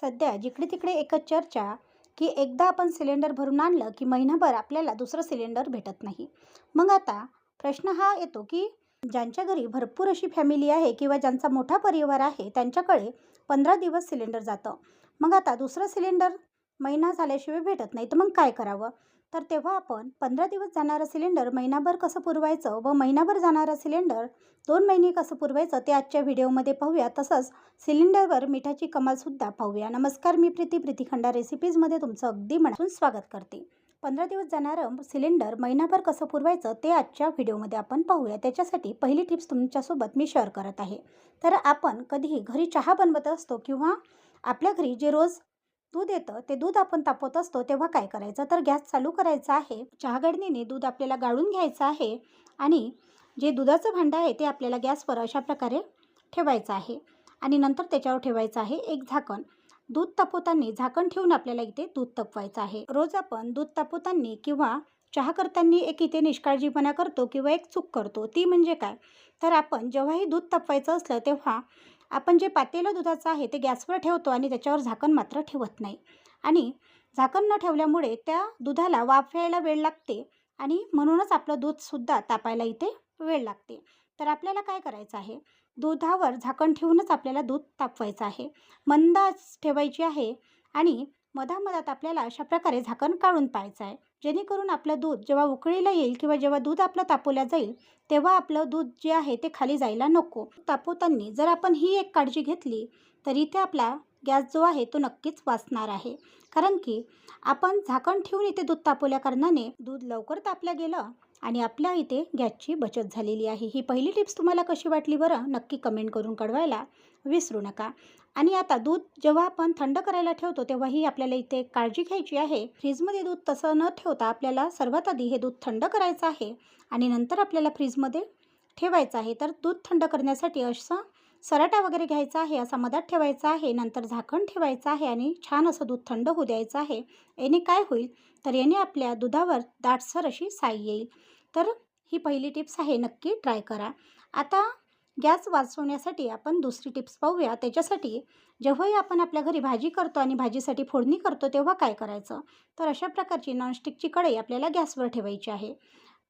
सध्या जिकडे तिकडे एकच चर्चा की एकदा आपण सिलेंडर भरून आणलं की महिनाभर आपल्याला दुसरं सिलेंडर भेटत नाही. मग आता प्रश्न हा येतो की ज्यांच्या घरी भरपूर अशी फॅमिली आहे किंवा ज्यांचा मोठा परिवार आहे त्यांच्याकडे 15 दिवस सिलेंडर जातं. मग आता दुसरं सिलेंडर महिना झाल्याशिवाय भेटत नाही, तर मग काय करावं? तर तेव्हा आपण 15 दिवस जाणारं सिलेंडर महिनाभर कसं पुरवायचं व महिनाभर जाणारं सिलेंडर 2 महिने कसं पुरवायचं ते आजच्या व्हिडिओमध्ये पाहूया. तसंच सिलेंडरवर मिठाची कमालसुद्धा पाहूया. नमस्कार, मी प्रीती खंडा रेसिपीजमध्ये तुमचं अगदी मनापासून स्वागत करते. 15 दिवस जाणारं सिलेंडर महिनाभर कसं पुरवायचं ते आजच्या व्हिडिओमध्ये आपण पाहूया. त्याच्यासाठी पहिली टिप्स तुमच्यासोबत मी शेअर करत आहे. तर आपण कधीही घरी चहा बनवत असतो किंवा आपल्या घरी जे रोज दूध येतं ते दूध आपण तापवत असतो, तेव्हा काय करायचं? तर गॅस चालू करायचा आहे. चहागडणीने दूध आपल्याला गाळून घ्यायचं आहे आणि जे दुधाचं भांडं आहे ते आपल्याला गॅसवर अशा प्रकारे ठेवायचं आहे आणि नंतर त्याच्यावर ठेवायचं आहे एक झाकण. दूध तापवताना झाकण ठेवून आपल्याला इथे दूध तापवायचं आहे. रोज आपण दूध तापवताना किंवा चहा करताना एक इथे निष्काळजीपणा करतो किंवा एक चूक करतो. ती म्हणजे काय? तर आपण जेव्हाही दूध तापवायचं असलं तेव्हा आपण जे पातेलं दुधाचं आहे ते गॅसवर ठेवतो आणि त्याच्यावर झाकण मात्र ठेवत नाही. आणि झाकण न ठेवल्यामुळे त्या दुधाला वाफ यायला वेळ लागते आणि म्हणूनच आपलं दूधसुद्धा तापायला इथे वेळ लागते. तर आपल्याला काय करायचं आहे? दुधावर झाकण ठेवूनच आपल्याला दूध तापवायचं आहे. मंद आच ठेवायची आहे आणि मधामधात आपल्याला अशा प्रकारे झाकण काढून पाहायचं आहे. जेणेकरून आपलं दूध जेव्हा उकळीला येईल किंवा जेव्हा दूध आपलं तापवलं जाईल तेव्हा आपलं दूध जे आहे ते खाली जायला नको. तापवताना जर आपण ही एक काळजी घेतली तर इथे आपला गॅस जो आहे तो नक्कीच वाचणार आहे. कारण की आपण झाकण ठेवून इथे दूध तापवल्या कारणाने दूध लवकर तापलं गेलं आणि आपल्या इथे गॅसची बचत झालेली आहे. ही पहिली टिप्स तुम्हाला कशी वाटली बरं? नक्की कमेंट करून कळवायला विसरू नका. आणि आता दूध जेव्हा आपण थंड करायला ठेवतो तेव्हाही आपल्याला इथे एक काळजी घ्यायची आहे. फ्रीजमध्ये दूध तसं न ठेवता आपल्याला सर्वात आधी हे दूध थंड करायचं आहे आणि नंतर आपल्याला फ्रीजमध्ये ठेवायचं आहे. तर दूध थंड करण्यासाठी असं सराटा वगैरे घ्यायचा आहे, असा मधात ठेवायचा आहे, नंतर झाकण ठेवायचं आहे आणि छान असं दूध थंड होऊ द्यायचं आहे. याने काय होईल? तर याने आपल्या दुधावर दाटसर अशी साई येईल. तर ही पहिली टिप्स आहे, नक्की ट्राय करा. आता गॅस वाचवण्यासाठी आपण दुसरी टिप्स पाहूया. त्याच्यासाठी जेव्हाही आपण आपल्या घरी भाजी करतो आणि भाजीसाठी फोडणी करतो तेव्हा काय करायचं? तर अशा प्रकारची नॉनस्टिकची कढई आपल्याला गॅसवर ठेवायची आहे.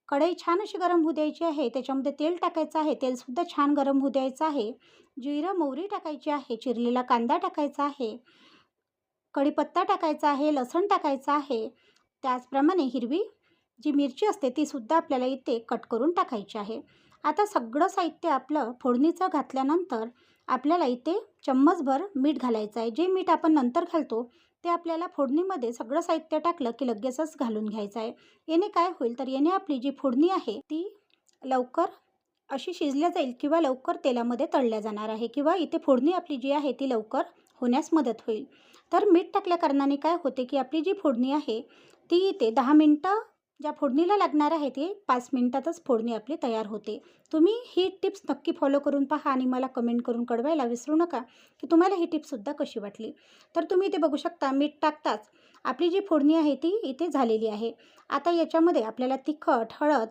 कढई छान अशी गरम होऊ द्यायची आहे. त्याच्यामध्ये तेल टाकायचं आहे. तेलसुद्धा छान गरम होऊ द्यायचं आहे. जिरं मोहरी टाकायची आहे. चिरलेला कांदा टाकायचा आहे. कढीपत्ता टाकायचा आहे. लसूण टाकायचं आहे. त्याचप्रमाणे हिरवी जी मिरची असते तीसुद्धा आपल्याला इथे कट करून टाकायची आहे. आता सगळं साहित्य आपलं फोडणीचं घातल्यानंतर आपल्याला इथे चम्मचभर मीठ घालायचं आहे. जे मीठ आपण नंतर घालतो ते आपल्याला फोडणीमध्ये सगळं साहित्य टाकलं की लगेचच घालून घ्यायचं आहे. याने काय होईल? तर याने आपली जी फोडणी आहे ती लवकर अशी शिजल्या जाईल किंवा लवकर तेलामध्ये तळल्या जाणार आहे किंवा इथे फोडणी आपली जी आहे ती लवकर होण्यास मदत होईल. तर मीठ टाकल्या कारणाने काय होते की आपली जी फोडणी आहे ती इथे 10 मिनटं ज्या फोडणीला लागणार आहे ते 5 मिनिटातच फोडणी आपली तयार होते. तुम्ही ही टिप्स नक्की फॉलो करून पहा आणि मला कमेंट करून कळवायला विसरू नका की तुम्हाला ही टिप्ससुद्धा कशी वाटली. तर तुम्ही इथे बघू शकता मीठ टाकताच आपली जी फोडणी आहे ती इथे झालेली आहे. आता याच्यामध्ये आपल्याला तिखट, हळद,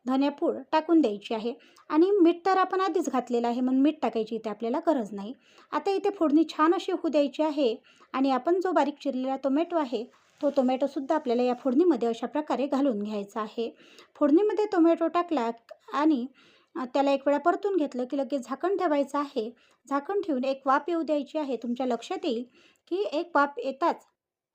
धनेपूड टाकून द्यायची आहे आणि मीठ तर आपण आधीच घातलेलं आहे म्हणून मीठ टाकायची इथे आपल्याला गरज नाही. आता इथे फोडणी छान अशी होऊ द्यायची आहे आणि आपण जो बारीक चिरलेला टोमॅटो आहे तो टोमॅटोसुद्धा आपल्याला या फोडणीमध्ये अशा प्रकारे घालून घ्यायचा आहे. फोडणीमध्ये टोमॅटो टाकला आणि त्याला एक वेळा परतून घेतलं की लगेच झाकण ठेवायचं आहे. झाकण ठेवून एक वाफ येऊ द्यायची आहे. तुमच्या लक्षात येईल की एक वाफ येताच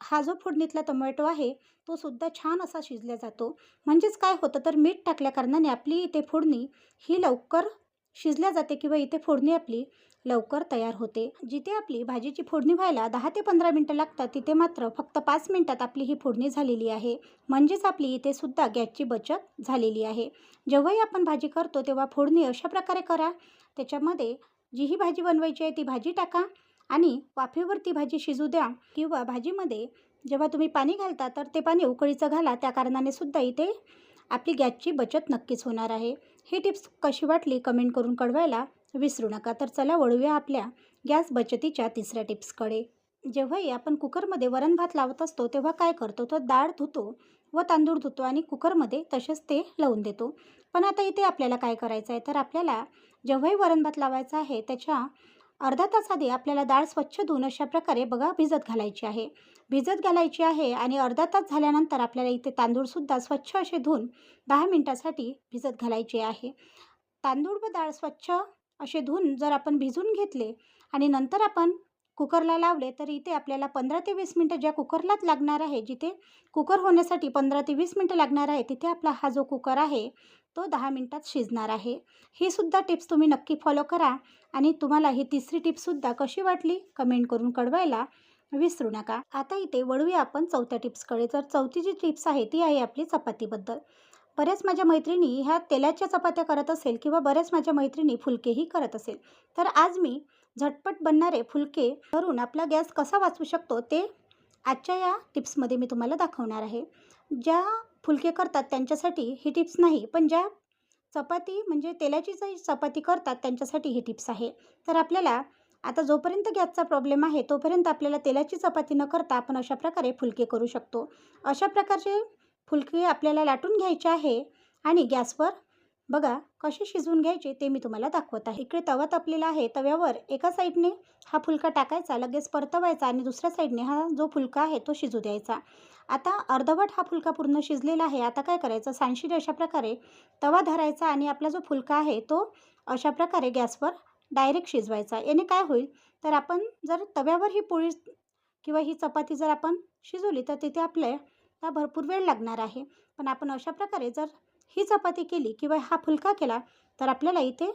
हा जो फोडणीतला टोमॅटो आहे तो सुद्धा छान असा शिजला जातो. म्हणजेच काय होतं? तर मीठ टाकल्या कारणाने आपली इथे फोडणी ही लवकर शिजल्या जाते किंवा इथे फोडणी आपली लवकर तयार होते. जिथे आपली भाजीची फोडणी व्हायला 10 ते 15 मिनटं लागतात तिथे मात्र फक्त 5 मिनिटात आपली ही फोडणी झालेली आहे. म्हणजेच आपली इथे सुद्धा गॅसची बचत झालेली आहे. जेव्हाही आपण भाजी करतो तेव्हा फोडणी अशा प्रकारे करा. त्याच्यामध्ये जी ही भाजी बनवायची आहे ती भाजी टाका आणि वाफेवर ती भाजी शिजू द्या किंवा भाजीमध्ये जेव्हा तुम्ही पाणी घालता तर ते पाणी उकळीचं घाला. त्या कारणाने सुद्धा इथे आपली गॅसची बचत नक्कीच होणार आहे. ही टिप्स कशी वाटली कमेंट करून कळवायला विसरू नका. तर चला वळूया आपल्या गॅस बचतीच्या तिसऱ्या टिप्सकडे. जेव्हाही आपण कुकरमध्ये वरण भात लावत असतो तेव्हा काय करतो? तर डाळ धुतो व तांदूळ धुतो आणि कुकरमध्ये तसेच ते लावून देतो. पण आता इथे आपल्याला काय करायचं आहे? तर आपल्याला जेव्हाही वरण भात लावायचा आहे त्याच्या अर्धा तास आधी आपल्याला डाळ स्वच्छ धुवून अशा प्रकारे बघा भिजत घालायची आहे. भिजत घालायची आहे आणि अर्धा तास झाल्यानंतर आपल्याला इथे तांदूळसुद्धा स्वच्छ असे धुवून 10 मिनिटासाठी भिजत घालायचे आहे. तांदूळ व डाळ स्वच्छ असे धुवून जर आपण भिजून घेतले आणि नंतर आपण कुकरला लावले, तर इथे आपल्याला 15 ते 20 मिनिटं ज्या कुकरलाच लागणार आहे, जिथे कुकर होण्यासाठी 15 ते 20 मिनिटं लागणार आहे, तिथे आपला हा जो कुकर आहे तो 10 मिनिटात शिजणार आहे. ही सुद्धा टिप्स तुम्ही नक्की फॉलो करा आणि तुम्हाला ही तिसरी टिप्ससुद्धा कशी वाटली कमेंट करून कळवायला विसरू नका. आता इथे वळूया आपण चौथ्या टिप्सकडे. तर चौथी जी टिप्स आहे ती आहे आपली चपातीबद्दल. बऱ्याच माझ्या मैत्रिणी ह्या तेलाच्या चपात्या करत असेल किंवा बऱ्याच माझ्या मैत्रिणी फुलकेही करत असेल. तर आज मी झटपट बनणारे फुलके करून आपला गॅस कसा वाचवू शकतो ते आजच्या या टिप्समध्ये मी तुम्हाला दाखवणार आहे. ज्या फुलके करतात त्यांच्यासाठी ही टिप्स नाही, पण ज्या चपाती म्हणजे तेलाची जी चपाती करतात त्यांच्यासाठी ही टिप्स आहे. तर आपल्याला आता जोपर्यंत गॅसचा प्रॉब्लेम आहे तोपर्यंत आपल्याला तेलाची चपाती न करता आपण अशा प्रकारे फुलके करू शकतो. अशा प्रकारचे फुलके आपल्याला लाटून घ्यायचे आहे आणि गॅसवर बघा कसे शिजवून घ्यायचे ते मी तुम्हाला दाखवत आहे. इकडे तवा तापलेला आहे. तव्यावर एका साईडने हा फुलका टाकायचा, लगेच परतवायचा आणि दुसऱ्या साईडने हा जो फुलका आहे तो शिजू द्यायचा. आता अर्धवट हा फुलका पूर्ण शिजलेला आहे. आता काय करायचं, सांडशीने अशा प्रकारे तवा धरायचा आणि आपला जो फुलका आहे तो अशा प्रकारे गॅसवर डायरेक्ट शिजवायचा. याने काय होईल, तर आपण जर तव्यावर ही पोळी किंवा ही चपाती जर आपण शिजवली तर तिथे आपल्याला भरपूर वेळ लागणार आहे. पण आपण अशा प्रकारे जर ही चपाती केली किंवा हा फुलका केला तर आपल्याला इथे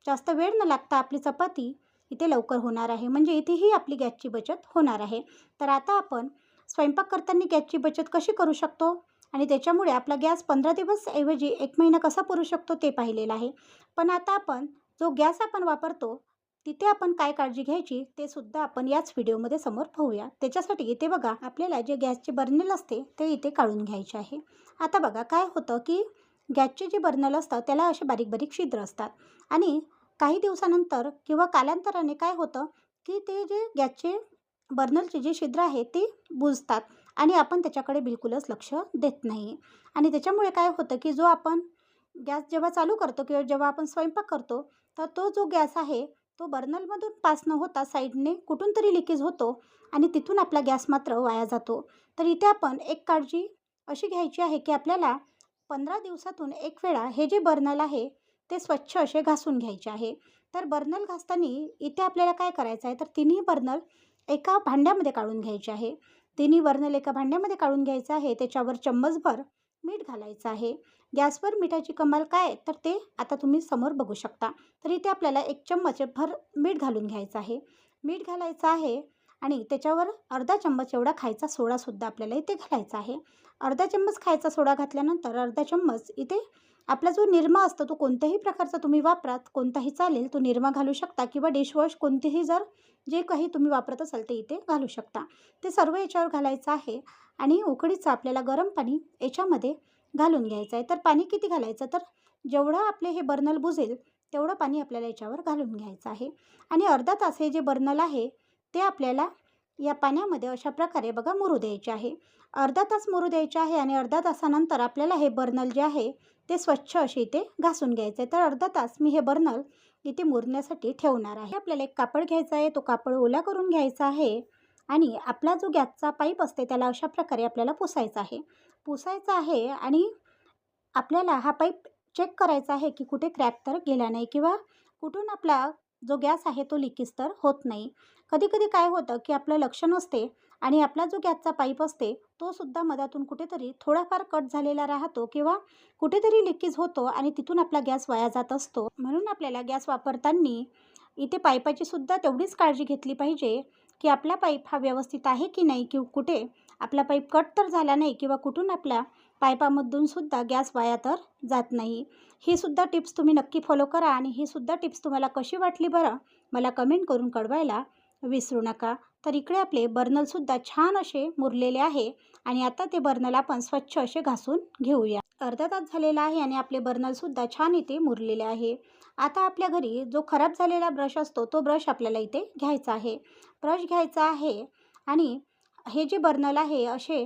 जास्त वेळ न लागता आपली चपाती इथे लवकर होणार आहे. म्हणजे इथेही आपली गॅसची बचत होणार आहे. तर आता आपण स्वयंपाक करताना गॅसची बचत कशी करू शकतो आणि त्याच्यामुळे आपला गॅस 15 दिवस ऐवजी 1 महिना कसा पुरू शकतो ते पाहिलेलं आहे. पण आता आपण जो गॅस आपण वापरतो तिथे आपण काय काळजी घ्यायची ते सुद्धा आपण याच व्हिडिओमध्ये समोर पाहूया. त्याच्यासाठी इथे बघा आपल्याला जे गॅसचे बर्नल असते ते इथे काढून घ्यायचे आहे. आता बघा काय होतं की गॅसचे जे बर्नल असतं त्याला असे बारीक बारीक छिद्र असतात आणि काही दिवसानंतर किंवा कालांतराने काय होतं की ते जे गॅसचे बर्नलचे जे छिद्र आहे ते बुजतात आणि आपण त्याच्याकडे बिलकुलच लक्ष देत नाही. आणि त्याच्यामुळे काय होतं की जो आपण गॅस जेव्हा चालू करतो किंवा जेव्हा आपण स्वयंपाक करतो तर तो जो गॅस आहे तो बर्नलमधून पास न होता साईडने कुठून तरी लिकेज होतो आणि तिथून आपला गॅस मात्र वाया जातो. तर इथे आपण एक काळजी अशी घ्यायची आहे की आपल्याला 15 दिवसातून एक वेळा हे जे बर्नल आहे ते स्वच्छ असे घासून घ्यायचे आहे. तर बर्नल घासताना इथे आपल्याला काय करायचं आहे, तर तिन्ही बर्नल एका भांड्यामध्ये काढून घ्यायचे आहे. तिन्ही बर्नल एका भांड्यामध्ये काढून घ्यायचं आहे. त्याच्यावर चम्मचभर मीठ घालायचं आहे. गॅसवर मिठाची कमाल काय तर ते आता तुम्ही समोर बघू शकता. तर इथे आपल्याला 1 चम्मचभर मीठ घालून घ्यायचं आहे. मीठ घालायचं आहे आणि त्याच्यावर अर्धा चम्मच एवढा खायचा सोडासुद्धा आपल्याला इथे घालायचा आहे. अर्धा चम्मच खायचा सोडा घातल्यानंतर अर्धा चम्मच इथे आपला जो निरमा असतो तो कोणत्याही प्रकारचा तुम्ही वापरात, कोणताही चालेल, तो निरमा घालू शकता किंवा डिशवॉश कोणतेही जर जे काही तुम्ही वापरत असाल ते इथे घालू शकता. ते सर्व याच्यावर घालायचं आहे आणि उकळीचं आपल्याला गरम पाणी याच्यामध्ये घालून घ्यायचं आहे. तर पाणी किती घालायचं, तर जेवढं आपले हे बर्नल बुजेल तेवढं पाणी आपल्याला याच्यावर घालून घ्यायचं आहे आणि अर्धा तास हे जे बर्नल आहे ते आपल्याला या पाण्यामध्ये अशा प्रकारे बघा मुरू द्यायचे आहे. अर्धा तास मुरू द्यायचे आहे आणि अर्धा तासानंतर आपल्याला हे बर्नल जे आहे ते स्वच्छ असे इथे घासून घ्यायचं आहे. तर अर्धा तास मी हे बर्नल इथे मुरण्यासाठी ठेवणार आहे. आपल्याला एक कापड घ्यायचा आहे, तो कापड ओला करून घ्यायचा आहे आणि आपला जो गॅसचा पाईप असते त्याला अशा प्रकारे आपल्याला पुसायचा आहे. पुसायचा आहे आणि आपल्याला हा पाईप चेक करायचा आहे की कुठे क्रॅक तर गेला नाही किंवा कुठून आपला जो गॅस आहे तो लिकेज तर होत नाही. कधी-कधी काय होतं की आपलं लक्ष नसते आणि आपला जो गॅसचा पाईप असते तो सुद्धा मधातून कुठेतरी थोडाफार कट झालेला राहतो किंवा कुठेतरी लिकेज होतो आणि तिथून आपला गॅस वाया जात असतो. म्हणून आपल्याला गॅस वापरताना इथे पाईपाची सुद्धा तेवढीच काळजी घेतली पाहिजे की आपला पाईप हा व्यवस्थित आहे की नाही, किंवा कुठे आपला पाईप कट तर झाला नाही किंवा कुठून आपल्या पाईपामधून सुद्धा गॅस वाया तर जात नाही. ही सुद्धा टिप्स तुम्ही नक्की फॉलो करा आणि ही सुद्धा टिप्स तुम्हाला कशी वाटली बरं मला कमेंट करून कळवायला विसरू नका. तर इकडे आपले बर्नलसुद्धा छान असे मुरलेले आहे आणि आता ते बर्नल आपण स्वच्छ असे घासून घेऊया. अर्धा तास झालेला आहे आणि आपले बर्नलसुद्धा छान इथे मुरलेले आहे. आता आपल्या घरी जो खराब झालेला ब्रश असतो तो ब्रश आपल्याला इथे घ्यायचा आहे. ब्रश घ्यायचा आहे आणि हे जे बर्नल आहे असे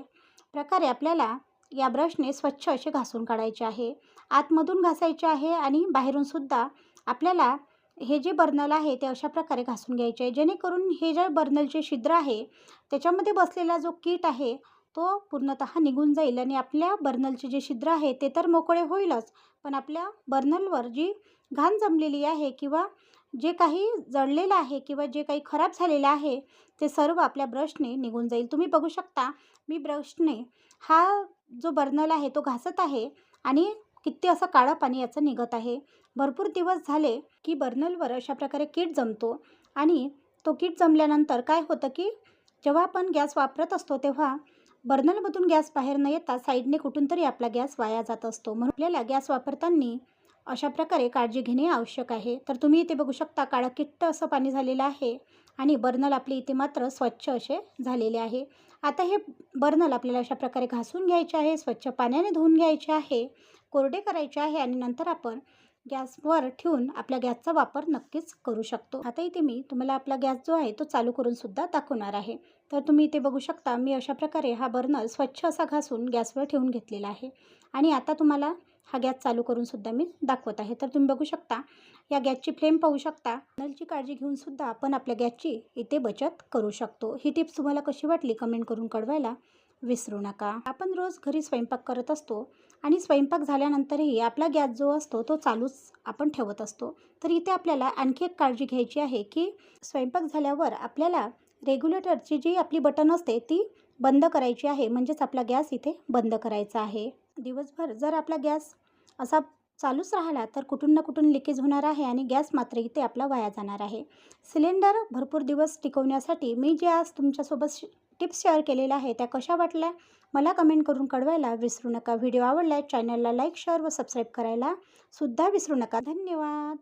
प्रकारे आपल्याला या ब्रशने स्वच्छ असे घासून काढायचे आहे. आतमधून घासायचे आहे आणि बाहेरून सुद्धा आपल्याला हे जे बर्नल आहे ते अशा प्रकारे घासून घ्यायचे आहे, जेणेकरून हे जे बर्नलचे छिद्र आहे त्याच्यामध्ये बसलेला जो कीट आहे तो पूर्णतः निघून जाईल आणि आपल्या बर्नलचे जे छिद्र आहे ते तर मोकळे होईलच, पण आपल्या बर्नलवर जी घाण जमलेली आहे किंवा जे काही जळलेलं आहे किंवा जे काही खराब झालेलं आहे ते सर्व आपल्या ब्रशने निघून जाईल. तुम्ही बघू शकता मी ब्रशने हा जो बर्नल आहे तो घासत आहे आणि किती असं काळं पाणी याचं निघत आहे. भरपूर दिवस झाले की बर्नलवर अशा प्रकारे कीट जमतो आणि तो कीट जमल्यानंतर काय होतं की जेव्हा आपण गॅस वापरत असतो तेव्हा बर्नलमधून गॅस बाहेर न येता साईडने कुठून तरी आपला गॅस वाया जात असतो. म्हणून आपल्याला गॅस वापरताना अशा प्रकारे काळजी घेणे आवश्यक आहे. तर तुम्ही इथे बघू शकता काळं किट्ट असं पाणी झालेलं आहे आणि बर्नल आपले इथे मात्र स्वच्छ असे झालेले आहे. आता हे बर्नल आपल्याला अशा प्रकारे घासून घ्यायचे आहे, स्वच्छ पाण्याने धुवून घ्यायचे आहे, कोरडे करायचे आहे आणि नंतर आपण गॅसवर ठेवून आपल्या गॅसचा वापर नक्कीच करू शकतो. आता इथे मी तुम्हाला आपला गॅस जो आहे तो चालू करून सुद्धा दाखवणार आहे. तर तुम्ही इथे बघू शकता मी अशा प्रकारे हा बर्नल स्वच्छ असा घासून गॅसवर ठेवून घेतलेला आहे आणि आता तुम्हाला हा गॅस चालू करून सुद्धा मी दाखवत आहे. तर तुम्ही बघू शकता या गॅसची फ्लेम पाहू शकता. बर्नलची काळजी घेऊन सुद्धा आपण आपल्या गॅसची इथे बचत करू शकतो. ही टिप्स तुम्हाला कशी वाटली कमेंट करून कळवायला विसरू नका. आपण रोज घरी स्वयंपाक करत असतो आणि स्वयंपाक झाल्यानंतरही आपला गॅस जो असतो तो चालूच आपण ठेवत असतो. तर इथे आपल्याला आणखी एक काळजी घ्यायची आहे की स्वयंपाक झाल्यावर आपल्याला रेग्युलेटरची जी आपली बटन असते ती बंद करायची आहे, म्हणजेच आपला गॅस इथे बंद करायचा आहे. दिवसभर जर आपला गॅस असा चालूच राहिला तर कुठून ना कुठून लिकेज होणार आहे आणि गॅस मात्र इथे आपला वाया जाणार आहे. सिलेंडर भरपूर दिवस टिकवण्यासाठी मी जे आज तुमच्यासोबत टिप्स शेअर केलेल्या आहे त्या कशा वाटल्या मला कमेंट करून कळवायला विसरू नका. व्हिडिओ आवडला चॅनलला लाईक शेअर व सबस्क्राईब करायला सुद्धा विसरू नका. धन्यवाद.